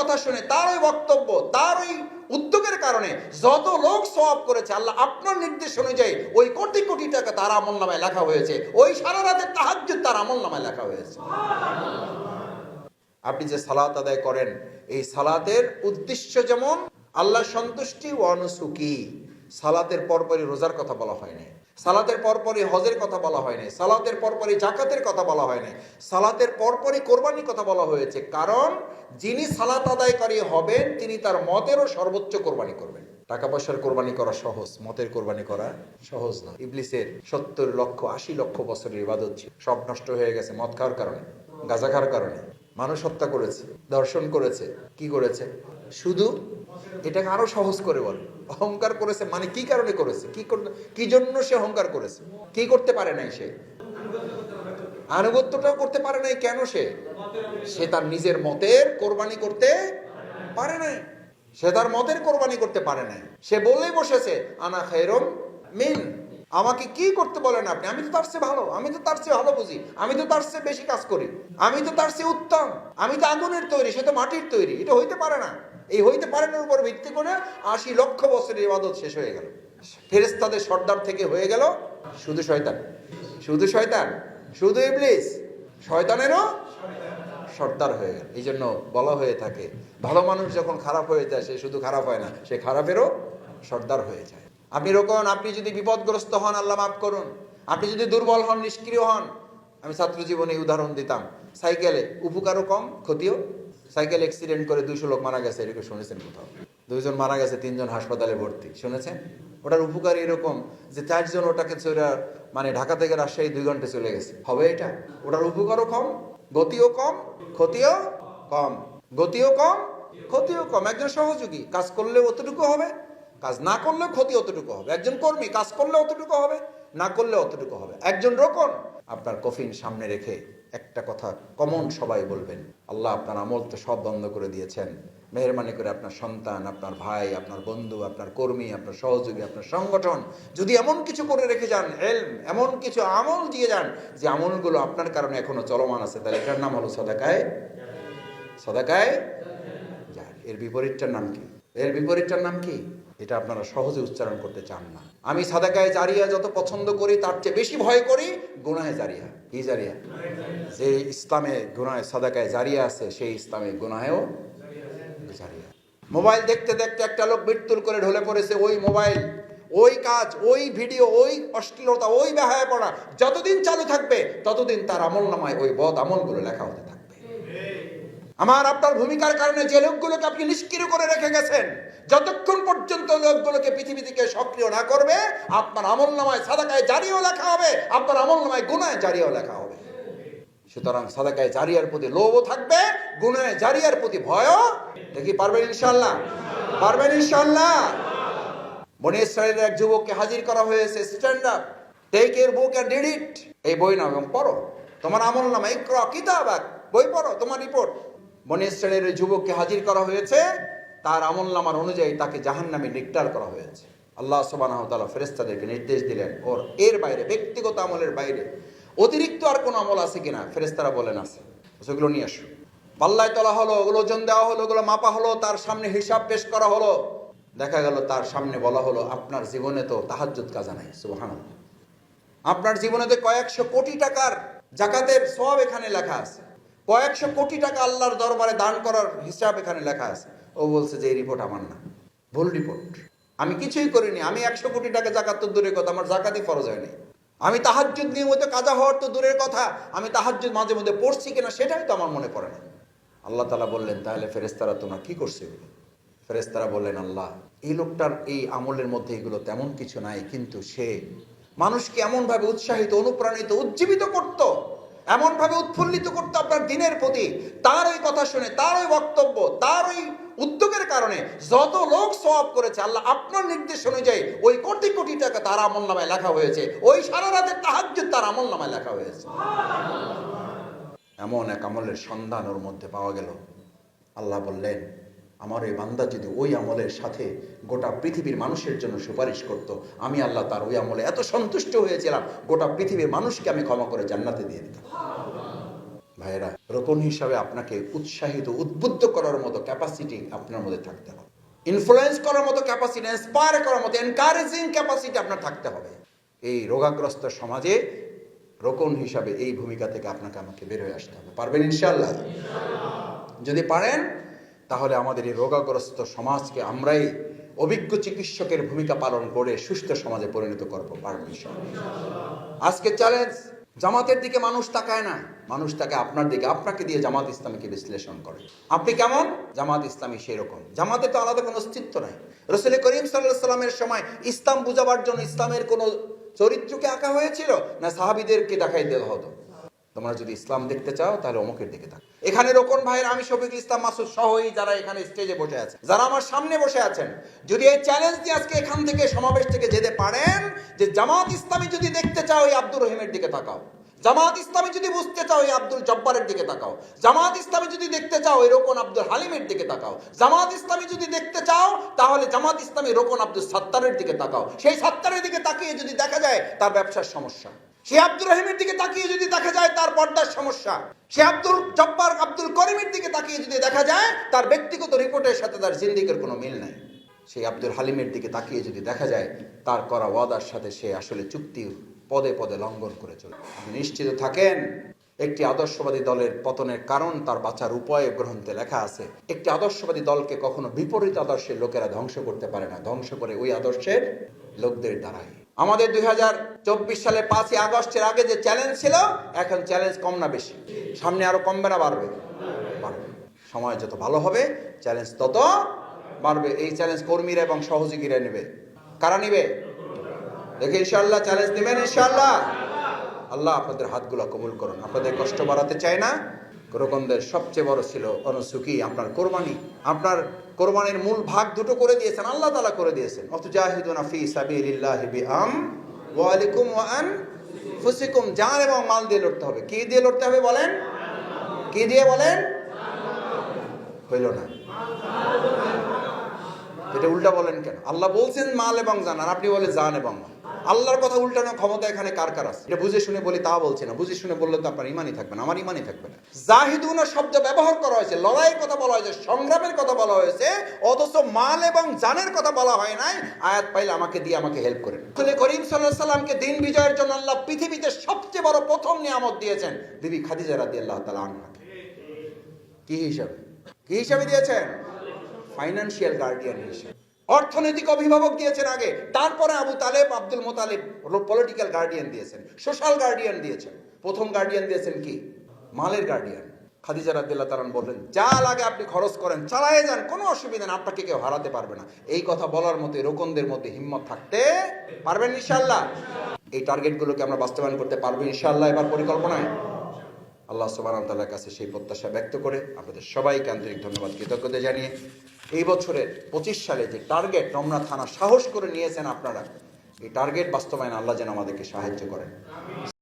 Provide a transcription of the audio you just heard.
কথা শুনে, তার ওই বক্তব্য, তার ওই উদ্যোগের কারণে যত লোক সওয়াব করেছে, আল্লাহ আপনার নির্দেশ অনুযায়ী ওই কোটি কোটি টাকা তার আমলনামায় লেখা হয়েছে। ওই সারা রাতের তাহাজ্জুদ তার আমলনামায় লেখা হয়েছে। আপনি যে সালাত আদায় করেন, এই সালাতের উদ্দেশ্য যেমন আল্লাহ সন্তুষ্টি ও অনুসুকি। সালাতের পরপরই রোজার কথা বলা হয় না, সালাতের পরপরই হজের কথা বলা হয় না, সালাতের পরপরই জাকাতের কথা বলা হয় না, সালাতের পরপরই কোরবানির কথা বলা হয়েছে। কারণ যিনি সালাত আদায়কারী হবেন তিনি তার মতেরও সর্বোচ্চ কোরবানি করবেন। টাকা পয়সার কোরবানি করা সহজ, মতের কোরবানি করা সহজ না। ইবলিসের 70 লক্ষ 80 লক্ষ বছরের ইবাদত ছিল, সব নষ্ট হয়ে গেছে মদ খাওয়ার কারণে, গাঁজা খাওয়ার কারণে। মানুষ হত্যা করেছে, দর্শন করেছে, কি করেছে? শুধু এটাকে আরো সহজ করে বল, অহংকার করেছে। মানে কি কারণে করেছে? কি জন্য সে অহংকার করেছে? কি করতে পারে নাই সে? আনুগত্যটাও করতে পারে নাই। কেন? সে তার নিজের মতের কোরবানি করতে পারে নাই। সে তার মতের কোরবানি করতে পারে নাই। সে বলেই বসেছে আনা খায়রুম মিন, আমাকে কি করতে বলেন আপনি? আমি তো তার চেয়ে ভালো, আমি তো তার চেয়ে ভালো বুঝি, আমি তো তার চেয়ে বেশি কাজ করি, আমি তো তার চেয়ে উত্তম, আমি তো আগুনের তৈরি, সে তো মাটির তৈরি। এটা হইতে পারে না। এই হইতে পারে না উপর ভিত্তি করে 80 লক্ষ বছরের ইবাদত শেষ হয়ে গেল। ফেরেশতাদের সর্দার থেকে হয়ে গেল শুধু শয়তান, শুধু শয়তান, শুধু ইবলিস শয়তানেরও সর্দার হয়ে গেল। এই জন্য বলা হয়ে থাকে, ভালো মানুষ যখন খারাপ হয়ে যায় সে শুধু খারাপ হয় না, সে খারাপেরও সর্দার হয়ে যায়। আপনি রকম, আপনি যদি বিপদগ্রস্ত হন আল্লাহ মাফ করুন, আপনি যদি দুর্বল হন, নিষ্ক্রিয় হন। আমি ছাত্র জীবনে উদাহরণ দিতাম, সাইকেলে উপকারও কম ক্ষতিও। সাইকেল অ্যাক্সিডেন্ট করে 200 লোক মারা গেছে, এরকম শুনেছেন কোথাও? 2 জন মারা গেছে, 3 জন হাসপাতালে ভর্তি, শুনেছেন? ওটার উপকার এরকম যে 4 জন ওটাকে মানে ঢাকা থেকে রাজশাহী 2 ঘন্টা চলে গেছে। হবে এটা? ওটার উপকারও কম, গতিও কম, ক্ষতিও কম, গতিও কম, ক্ষতিও কম। একজন সহযোগী কাজ করলে অতটুকু হবে, কাজ না করলেও ক্ষতি অতটুকু হবে। একজন কর্মী কাজ করলে অতটুকু হবে, না করলে অতটুকু হবে। একজন রোকন। আপনার কফিন সামনে রেখে একটা কথা কমন সবাই বলবেন, আল্লাহ আপনার আমল তো সব বন্ধ করে দিয়েছেন, মেহেরবানি করে আপনার সন্তান, আপনার ভাই, আপনার বন্ধু, আপনার কর্মী, আপনার সহযোগী, আপনার সংগঠন যদি এমন কিছু করে রেখে যান, এমন কিছু আমল দিয়ে যান যে আমলগুলো আপনার কারণে এখনো চলমান আছে, তাহলে এটার নাম হলো সাদাকায়ে জারিয়া। এর বিপরীতটার নাম কি? এর বিপরীতটার নাম কি? এটা আপনারা সহজে উচ্চারণ করতে চান না। আমি সাদাকায়ে জারিয়া যত পছন্দ করি তার চেয়ে বেশি ভয় করি গুনাহে জারিয়া। কি জারিয়া? যে ইসলামে গুনাহে সাদাকায়ে জারিয়া আছে, সেই ইসলামে গুনাহেও জারিয়া। মোবাইল দেখতে দেখতে একটা লোক মৃত্যুর করে ঢলে পড়েছে। ওই মোবাইল, ওই কাজ, ওই ভিডিও, ওই অশ্লীলতা, ওই বেহায়াপনা যতদিন চালু থাকবে ততদিন তার আমলনামায় ওই বদ আমলগুলো লেখা হতে থাকবে। আমার আপনার ভূমিকার কারণে যে লোকগুলোকে আপনি নিষ্ক্রিয় করে রেখে গেছেন, যতক্ষণ পর্যন্ত লোকগুলোকে পৃথিবী থেকে সক্রিয় না করবে, আপনার আমলনামায় সাদাকায়ে জারিয়াও লেখা হবে, আপনার আমলনামায় গুনাহে জারিয়াও লেখা হবে। সুতরাং সাদাকায়ে জারিয়ার প্রতি লোভও থাকবে, গুনাহে জারিয়ার প্রতি ভয়ও। দেখি পারবেন ইনশাআল্লাহ? পারবেন ইনশাআল্লাহ? বনী ইসরাইলের এক যুবককে হাজির করা হয়েছে, stand up, take your book and read it. এই বই নাও এবং পড়ো, তোমার আমলনামা, ইকরা কিতাবাক, বই পড়ো, তোমার রিপোর্ট। বনী ইসরাইলের ওই যুবককে হাজির করা হয়েছে, তার আমলনামার অনুযায়ী তাকে জাহান্নামে নিকটার করা হয়েছে। আল্লাহ সুবহানাহু ওয়া তাআলা ফেরেশতাদেরকে নির্দেশ দিলেন, ওর এর বাইরে, ব্যক্তিগত আমলের বাইরে অতিরিক্ত আর কোন আমল আছে কিনা? ফেরেশতারা বলেন আছে, সেগুলো নিয়ে আসো। পাল্লায় তোলা হলো, ওগুলো ওজন দেওয়া হলো, ওগুলো মাপা হলো, তার সামনে হিসাব পেশ করা হলো। দেখা গেল তার সামনে বলা হলো, আপনার জীবনে তো তাহাজ্জুদ কাজা নাই। সুবহানাল্লাহ। আপনার জীবনে তো কয়েকশো কোটি টাকার জাকাতের সওয়াব এখানে লেখা আছে, কয়েকশো কোটি টাকা আল্লাহর দরবারে দান করার হিসাব এখানে লেখা আছে। ও বলছে যে এই রিপোর্ট আমার না, ভুল রিপোর্ট, আমি কিছুই করিনি। আমি 100 কোটি টাকা জাকাত তো দূরের কথা, আমার জাকাতই ফরজ হয়নি। আমি তাহাজ্জুদ নিয়মিত কাজা হওয়ার তো দূরের কথা, আমি তাহাজ্জুদ মাঝে মধ্যে পড়ছি কিনা সেটাই তো আমার মনে পড়ে না। আল্লাহ তাআলা বললেন, তাহলে ফেরেশতারা তোমরা কি করছে? ফেরেশতারা বললেন, আল্লাহ, এই লোকটার এই আমলের মধ্যে এগুলো তেমন কিছু নাই, কিন্তু সে মানুষকে এমনভাবে উৎসাহিত, অনুপ্রাণিত, উজ্জীবিত করত, এমনভাবে উৎফুল্লিত করতো আপনার দিনের প্রতি। তার ওই কথা শুনে, তার ওই বক্তব্য, তার ওই উদ্যোগের কারণে যত লোক সওয়াব করেছে, আল্লাহ আপনার নির্দেশ অনুযায়ী ওই কোটি কোটি টাকা তার আমলনামায় লেখা হয়েছে। ওই সারা রাতের তাহাজ্জুদ তার আমলনামায় লেখা হয়েছে। এমন এক আমলের সন্ধান ওর মধ্যে পাওয়া গেল। আল্লাহ বললেন, আমার এই বান্দা যদি ওই আমলের সাথে গোটা পৃথিবীর মানুষের জন্য সুপারিশ করত, আমি আল্লাহ তার ওই আমলে এত সন্তুষ্ট হয়েছিলাম, গোটা পৃথিবীর মানুষকে আমি ক্ষমা করে জান্নাতে দিয়ে দিতাম। ভাইয়েরা, রোকন হিসাবে আপনাকে উৎসাহিত উদ্বুদ্ধ করার মতো ক্যাপাসিটি আপনার মধ্যে থাকতে হবে, ইনফ্লুয়েন্স করার মতো ক্যাপাসিটি, ইন্সপায়ার করার মতো এনকারেজিং ক্যাপাসিটি আপনার থাকতে হবে। এই রোগাগ্রস্ত সমাজে রোকন হিসাবে এই ভূমিকা থেকে আপনাকে আমাকে বের হয়ে আসতে হবে। পারবেন ইনশাআল্লাহ? যদি পারেন তাহলে আমাদের এই রোগাগ্রস্ত সমাজকে আমরাই অভিজ্ঞ চিকিৎসকের ভূমিকা পালন করে সুস্থ সমাজে পরিণত করব। পারবেন ইনশাআল্লাহ? আজকে চ্যালেঞ্জ, জামাতের দিকে মানুষ তাকায় না, মানুষ তাকায় আপনার দিকে। আপনাকে দিয়ে জামাত ইসলামীকে বিশ্লেষণ করে। আপনি কেমন? জামাত ইসলামী সেরকম। জামাতে তো আলাদা কোনো অস্তিত্ব নাই। রাসূল করিম সাল্লাল্লাহু আলাইহি সাল্লামের সময় ইসলাম বুঝাবার জন্য ইসলামের কোনো চরিত্রকে আঁকা হয়েছিল না সাহাবীদেরকে দেখাই দেওয়া হতো? তোমরা যদি ইসলাম দেখতে চাও তাহলে অমুকের দিকে তাকাও। এখানে রোকন ভাইয়ের, আমি শফিকুল ইসলাম মাসুদ সহই যারা এখানে স্টেজে বসে আছেন, যারা আমার সামনে বসে আছেন, যদি এই চ্যালেঞ্জ দিয়ে আজকে এখান থেকে সমাবেশ থেকে যেতে পারেন যে জামাত ইসলামী যদি দেখতে চাও এই আব্দুর রহিমের দিকে তাকাও, জামাত ইসলামী যদি বুঝতে চাও এই আব্দুল জব্বারের দিকে তাকাও, জামাত ইসলামী যদি দেখতে চাও এই রোকন আব্দুল হালিমের দিকে তাকাও, জামাত ইসলামী যদি দেখতে চাও তাহলে জামাত ইসলামী রোকন আব্দুল সাত্তারের দিকে তাকাও। সেই সাত্তারের দিকে তাকিয়ে যদি দেখা যায় তার ব্যবসার সমস্যা, সে আব্দুর রহিমের দিকে তাকিয়ে যদি দেখা যায় তার পর্দার সমস্যা, সে আব্দুল জব্বার আব্দুল করিমের দিকে তাকিয়ে যদি দেখা যায় তার ব্যক্তিগত রিপোর্টের সাথে তার জিন্দিগির কোনো মিল নাই, সেই আব্দুল হালিমের দিকে তাকিয়ে যদি দেখা যায় তার করা ওয়াদার সাথে সে আসলে চুক্তি পদে পদে লঙ্ঘন করে চলে। আপনি নিশ্চিত থাকেন, একটি আদর্শবাদী দলের পতনের কারণ তার বাঁচার উপায় গ্রন্থে লেখা আছে। একটি আদর্শবাদী দলকে কখনো বিপরীত আদর্শের লোকেরা ধ্বংস করতে পারে না, ধ্বংস করে ওই আদর্শের লোকদের দ্বারাই। আমাদের 2024 সালে 5ই আগস্টের আগে যে চ্যালেঞ্জ ছিল, এখন চ্যালেঞ্জ কম না বেশি? সামনে আরো কমবে না বাড়বে? বাড়বে। সময় যত ভালো হবে চ্যালেঞ্জ তত বাড়বে। এই চ্যালেঞ্জ কর্মীরা এবং সহযোগীরা নেবে। কারা নেবে? দেখে ইনশাআল্লাহ চ্যালেঞ্জ নেবেন ইনশাআল্লাহ। আল্লাহ আপনাদের হাতগুলো কবুল করুন। আপনাদের কষ্ট বাড়াতে চাই না। রোকনদের সবচেয়ে বড় ছিল অনুসুকি, আপনার কোরবানি। আপনার কোরবানির মূল ভাগ দুটো করে দিয়েছেন, আল্লাহ তাআলা করে দিয়েছেন। অতুজাহিদুনা ফি সাবিলিল্লাহি বিআমওয়ালিকুম ওয়া আনফুসিকুম, জান এবং মাল দিয়ে লড়তে হবে। কি দিয়ে লড়তে হবে বলেন? কি দিয়ে বলেন? হইল না, এটা উল্টা বলেন কেন? আল্লাহ বলছেন মাল এবং জান, আর আপনি বলেন জান এবং মাল। আল্লাহর কথা উল্টানোর ক্ষমতা এখানে কার কার আছে? এটা বুঝে শুনে বলি তা বলছে না। বুঝে শুনে বললে তো আপনার ইমানই থাকবে না, আমার ইমানই থাকবে না। জাহিদুনা শব্দ ব্যবহার করা হয়েছে, লড়াইয়ের কথা বলা হয়েছে, সংগ্রামের কথা বলা হয়েছে, অথচ মাল এবং জানের কথা বলা হয় নাই। আয়াত পাইলে আমাকে দিয়ে আমাকে হেল্প করেন। রাসূল করিম সাল্লাল্লাহু আলাইহি সাল্লামকে দিন বিজয়ের জন্য আল্লাহ পৃথিবীতে সবচেয়ে বড় প্রথম নিয়ামত দিয়েছেন বিবি খাদিজা রাদিয়াল্লাহু তাআলা আনহাকে। কি হিসাবে? কি হিসাবে দিয়েছেন? ফাইন্যান্সিয়াল গার্ডিয়ান হিসেবে, অর্থনৈতিক অভিভাবক দিয়েছেন আগে, তারপরে আবু তালেব আব্দুল মোতালেব পলিটিক্যাল গার্ডিয়ান দিয়েছেন, সোশ্যাল গার্ডিয়ান দিয়েছেন। প্রথম গার্ডিয়ান দিয়েছেন কি? মালের গার্ডিয়ান। খাদিজা রাদিয়াল্লাহু তাআলা বললেন, যা লাগে আপনি খরচ করেন, চালায়ে যান, কোনো অসুবিধা না, আপনাকে কেউ হারাতে পারবে না। এই কথা বলার মতো রোকনদের মধ্যে হিম্মত থাকতে পারবেন ইনশাআল্লাহ। এই টার্গেটগুলোকে আমরা বাস্তবায়ন করতে পারবো ইনশাআল্লাহ এবার পরিকল্পনায়। আল্লাহ সুবহানাহু ওয়া তাআলার কাছে সেই প্রত্যাশা ব্যক্ত করে আপনাদের সবাইকে আন্তরিক ধন্যবাদ, কৃতজ্ঞতা জানিয়ে এই বছরের 25 সালে যে টার্গেট রমনা থানা সাহস করে নিয়েছেন আপনারা, এই টার্গেট বাস্তবায়নে আল্লাহ যেন আমাদেরকে সাহায্য করেন।